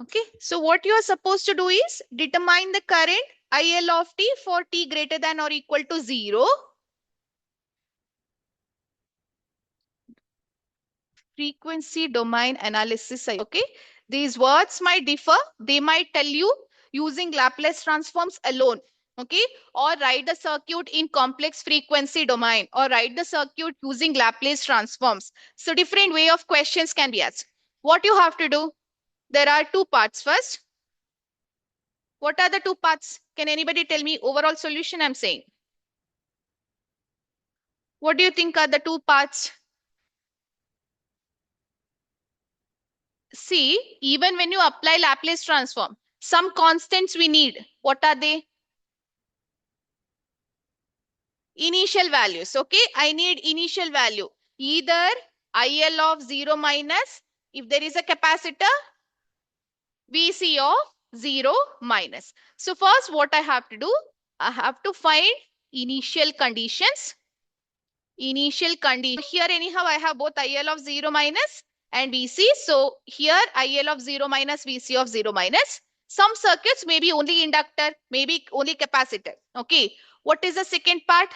Okay, so what you are supposed to do is determine the current IL of t for t greater than or equal to 0. Frequency domain analysis. Okay, these words might differ. They might tell you using Laplace transforms alone. Okay, or write the circuit in complex frequency domain, or write the circuit using Laplace transforms. So different way of questions can be asked. What you have to do? There are two parts. First, what are the two parts? Can anybody tell me overall solution I'm saying? What do you think are the two parts? See, even when you apply Laplace transform, some constants we need. What are they? Initial values. Okay, I need initial value. Either IL of 0 minus, if there is a capacitor, VC of 0 minus. So first what I have to do, I have to find initial conditions. Initial condition. Here anyhow I have both IL of 0 minus and VC. So here IL of 0 minus, VC of 0 minus. Some circuits may be only inductor, maybe only capacitor. Okay. What is the second part?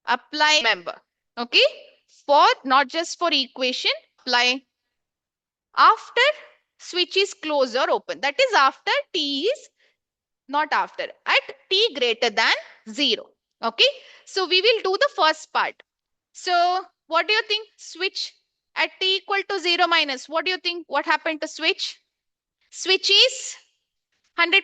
Apply member. Okay. For not just for equation, apply after switch is closed or open. That is after t is not after, at t greater than 0. Okay. So we will do the first part. So what do you think? Switch at t equal to 0 minus. What do you think? What happened to switch? Switch is 100%.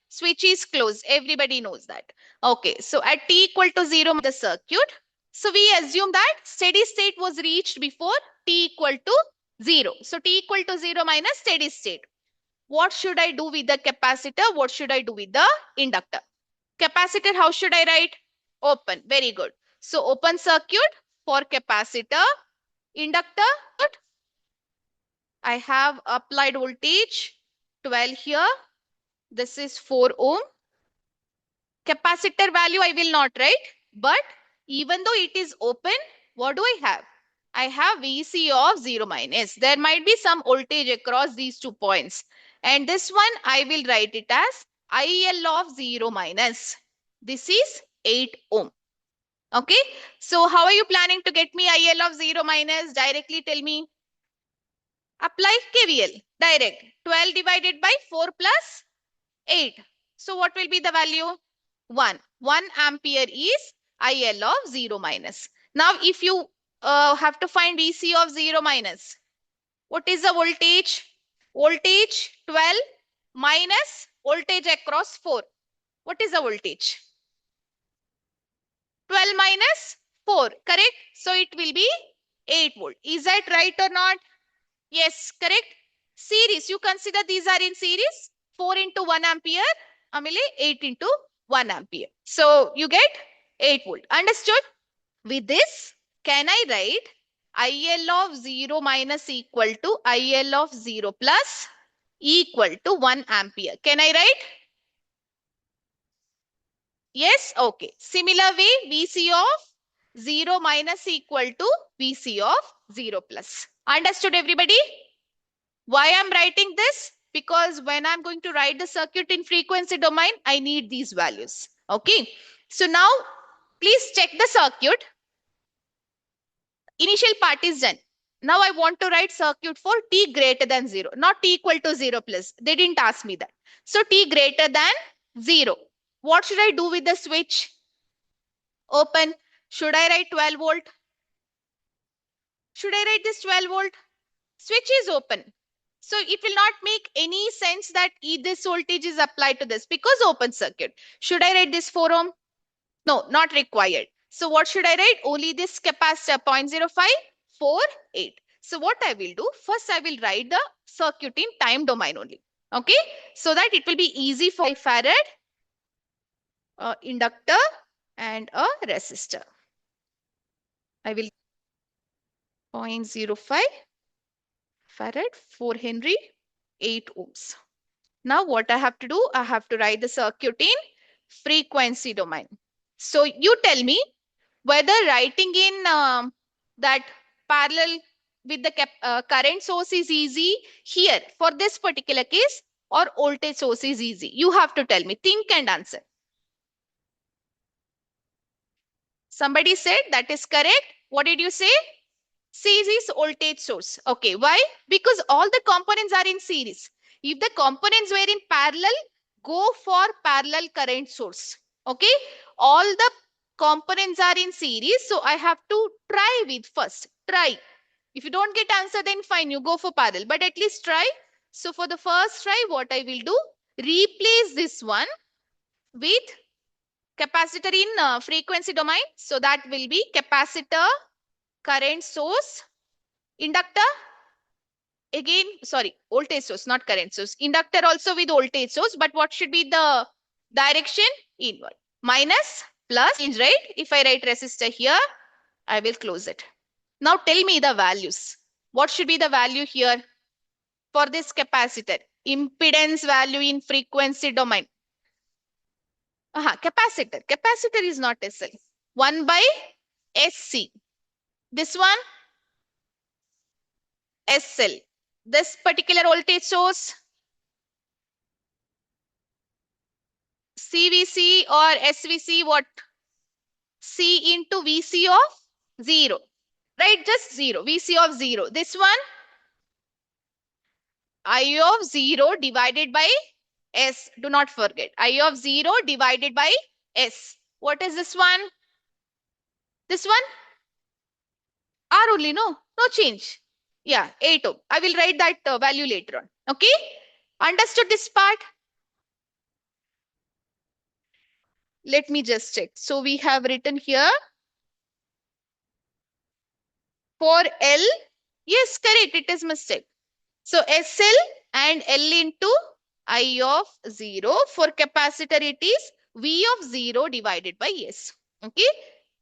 Switch is closed. Everybody knows that. Okay. So at t equal to 0, the circuit. So we assume that steady state was reached before t equal to 0. So t equal to 0 minus steady state. What should I do with the capacitor? What should I do with the inductor? Capacitor, how should I write? Open. Very good. So open circuit for capacitor. Inductor, I have applied voltage 12 here. This is 4 ohm. Capacitor value I will not write, but even though it is open, what do I have? I have VC of 0 minus. There might be some voltage across these 2 points. And this one I will write it as IL of 0 minus. This is 8 ohm. Okay. So how are you planning to get me IL of 0 minus? Directly tell me. Apply KVL. Direct. 12 divided by 4 plus 8. So what will be the value? 1. 1 ampere is IL of 0 minus. Now if you have to find VC of 0 minus, what is the voltage? Voltage 12 minus voltage across 4. What is the voltage? 12 minus 4, correct? So it will be 8 volt. Is that right or not? Yes, correct. Series, you consider these are in series. 4 into 1 ampere, amile 8 into 1 ampere. So you get 8 volt. Understood? With this, can I write IL of 0 minus equal to IL of 0 plus equal to 1 ampere? Can I write? Yes? Okay. Similar way, VC of 0 minus equal to VC of 0 plus. Understood everybody? Why I'm writing this? Because when I'm going to write the circuit in frequency domain, I need these values. Okay. So now, please check the circuit. Initial part is done. Now I want to write circuit for t greater than 0, not t equal to 0 plus. They didn't ask me that. So t greater than 0. What should I do with the switch? Open. Should I write 12 volt? Should I write this 12 volt? Switch is open. So it will not make any sense that this voltage is applied to this because open circuit. Should I write this 4 ohm? No, not required. So what should I write? Only this capacitor 0.0548. So what I will do, first I will write the circuit in time domain only. Okay. So that it will be easy for farad, inductor and a resistor. I will 0.05 farad, 4 Henry, 8 ohms. Now what I have to do, I have to write the circuit in frequency domain. So you tell me whether writing in that parallel with the current source is easy here for this particular case, or voltage source is easy? You have to tell me. Think and answer. Somebody said that is correct. What did you say? Series voltage source. Okay, why? Because all the components are in series. If the components were in parallel, go for parallel current source. Okay, all the components are in series, so I have to try with first. Try. If you don't get answer, then fine, you go for parallel, but at least try. So for the first try, what I will do, replace this one with capacitor in frequency domain. So that will be capacitor, current source, inductor, again, sorry, voltage source, not current source. Inductor also with voltage source, but what should be the direction? Inward. Minus, plus, change, right? If I write resistor here, I will close it. Now tell me the values. What should be the value here for this capacitor? Impedance value in frequency domain. Capacitor. Capacitor is not SL. 1 by SC. This one, SL. This particular voltage source, CVC or SVC, what? C into VC of 0. Right, just 0. VC of 0. This one, I of 0 divided by S. Do not forget. I of 0 divided by S. What is this one? This one? R only, no? No change. Yeah, 8 ohm. I will write that value later on. Okay? Understood this part? Let me just check. So we have written here for L. Yes, correct. It is mistake. So SL and L into I of 0. For capacitor, it is V of 0 divided by S. Okay.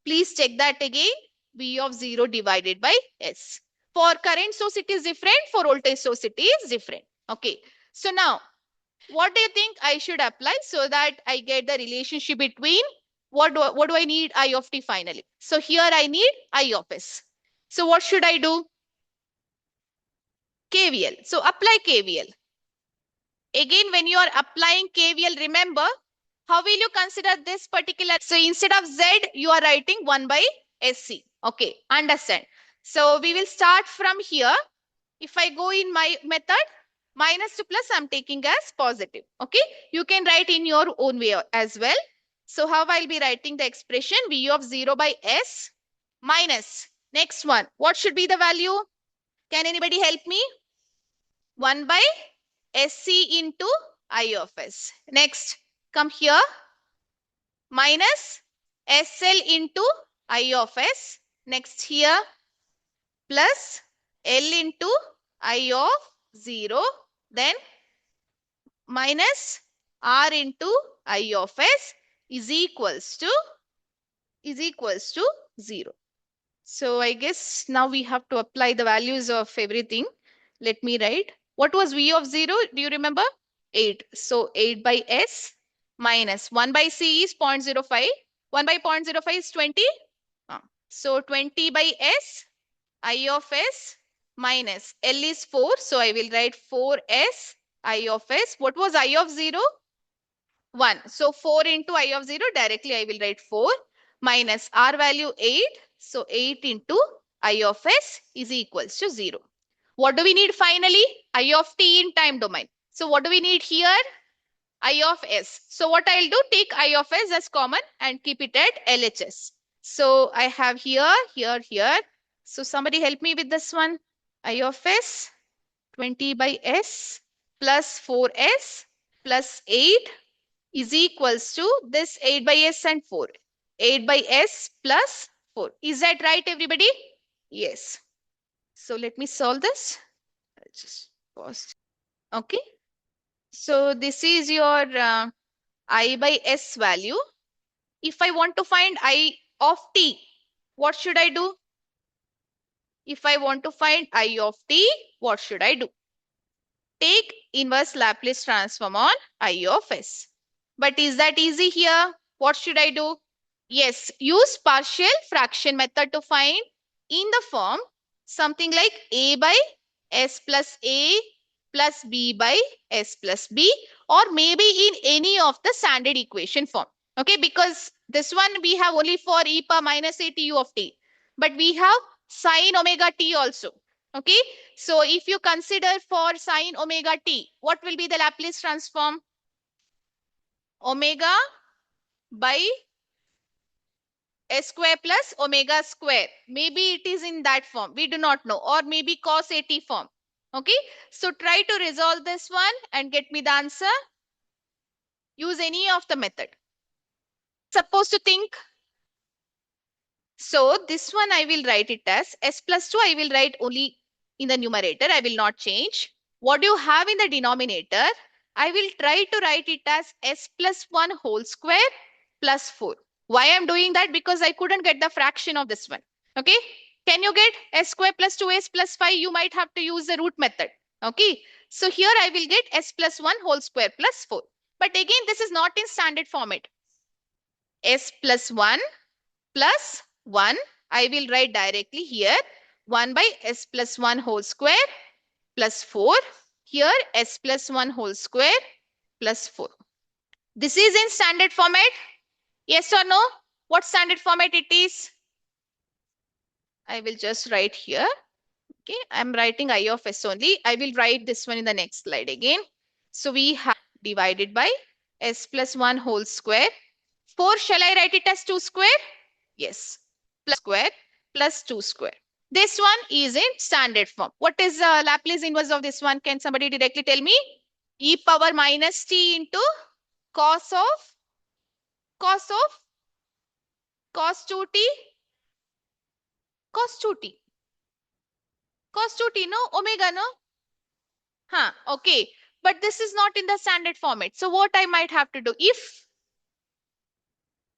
Please check that again. V of 0 divided by S. For current source, it is different. For voltage source, it is different. Okay. So now, what do you think I should apply so that I get the relationship between what do I need I of t finally? So here I need I of S. So what should I do? KVL. So apply KVL. Again, when you are applying KVL, remember, how will you consider this particular? So instead of Z, you are writing 1 by SC. Okay, understand. So we will start from here. If I go in my method, minus to plus, I'm taking as positive. Okay, you can write in your own way as well. So how I'll be writing the expression V of 0 by S minus. Next one, what should be the value? Can anybody help me? 1 by SC into I of S. Next, come here. Minus SL into I of S. Next here. Plus L into I of 0. Then minus R into I of S is equals to 0. So I guess now we have to apply the values of everything. Let me write. What was V of 0? Do you remember? 8. So 8 by S minus 1 by C is 0.05. 1 by 0.05 is 20. So 20 by S, I of S minus L is 4. So I will write 4S I of S. What was I of 0? 1. So 4 into I of 0, directly I will write 4 minus R value 8. So 8 into I of S is equals to 0. What do we need finally? I of t in time domain. So what do we need here? I of S. So what I'll do, take I of S as common and keep it at LHS. So I have here. So somebody help me with this one. I of S, 20 by S plus 4S plus 8 is equals to this 8 by S and 4. 8 by S plus 4. Is that right, everybody? Yes. So let me solve this. I'll just pause. Okay. So this is your I by S value. If I want to find I of t, what should I do? If I want to find I of t, what should I do? Take inverse Laplace transform on I of S. But is that easy here? What should I do? Yes, use partial fraction method to find in the form something like A by S plus A plus B by S plus B, or maybe in any of the standard equation form. Okay, because this one we have only for e power minus a t u of t, but we have sine omega t also. Okay, so if you consider for sine omega t, what will be the Laplace transform? Omega by s square plus omega square. Maybe it is in that form. We do not know. Or maybe cos at form. Okay. So try to resolve this one and get me the answer. Use any of the method. Supposed to think. So this one I will write it as s plus 2. I will write only in the numerator. I will not change. What do you have in the denominator? I will try to write it as s plus 1 whole square plus 4. Why I'm doing that? Because I couldn't get the fraction of this one. Okay. Can you get s square plus 2s plus 5? You might have to use the root method. Okay. So here I will get s plus 1 whole square plus 4. But again, this is not in standard format. S plus 1 plus 1. I will write directly here. 1 by s plus 1 whole square plus 4. Here s plus 1 whole square plus 4. This is in standard format. Yes or no? What standard format it is? I will just write here. Okay, I'm writing I of s only. I will write this one in the next slide again. So we have divided by s plus 1 whole square. 4, shall I write it as 2 square? Yes. Plus square plus 2 square. This one is in standard form. What is the Laplace inverse of this one? Can somebody directly tell me? E power minus t into cos of cos 2t cos 2t cos 2t, no? Omega, no? Huh, okay. But this is not in the standard format. So what I might have to do? If,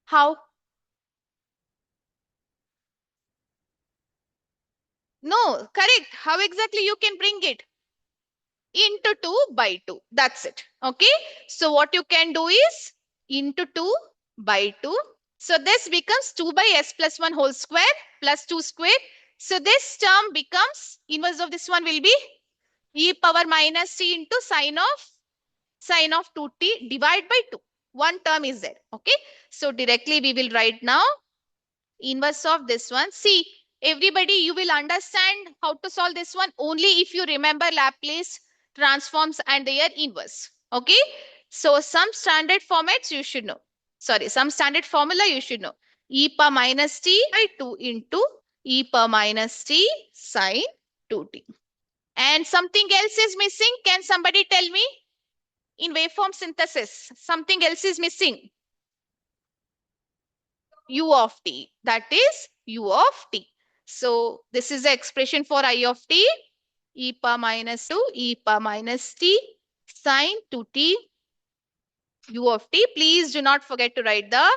how? No, correct. How exactly you can bring it? Into 2 by 2. That's it. Okay. So what you can do is into 2 by 2. So this becomes 2 by s plus 1 whole square plus 2 square. So this term becomes inverse of this one will be e power minus t into sine of 2t divided by 2. One term is there. Okay. So directly we will write now inverse of this one. See, everybody, you will understand how to solve this one only if you remember Laplace transforms and their inverse. Okay. So some standard formats you should know. Sorry, some standard formula you should know. E power minus t by 2 into e power minus t sine 2t. And something else is missing. Can somebody tell me? In waveform synthesis, something else is missing. U of t. That is U of t. So this is the expression for I of t. E power minus 2, e power minus t, sine 2t, U of t. Please do not forget to write the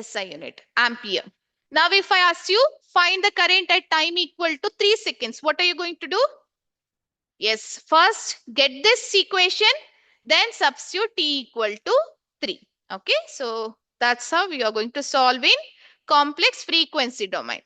SI unit, ampere. Now if I ask you, find the current at time equal to 3 seconds, what are you going to do? Yes, first get this equation, then substitute t equal to 3. Okay, so that's how we are going to solve in complex frequency domain.